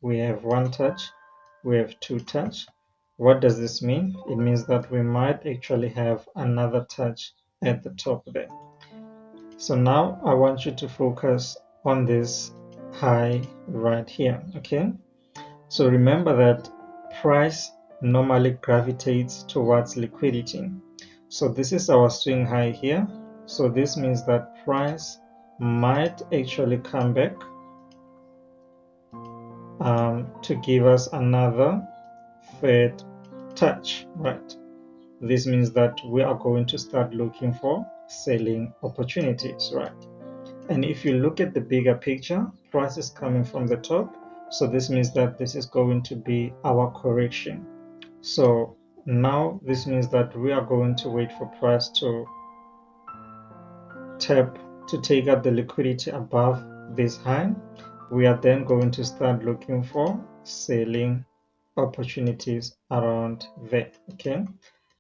we have one touch, we have two touch. What does this mean? It means that we might actually have another touch at the top there. So now I want you to focus on this high right here, okay? So remember that price normally gravitates towards liquidity. So this is our swing high here. So this means that price might actually come back to give us another third touch, right? This means that we are going to start looking for selling opportunities, right? And if you look at the bigger picture, price is coming from the top. So this means that this is going to be our correction. So now this means that we are going to wait for price to tap to take out the liquidity above this high. We are then going to start looking for selling opportunities around there, okay?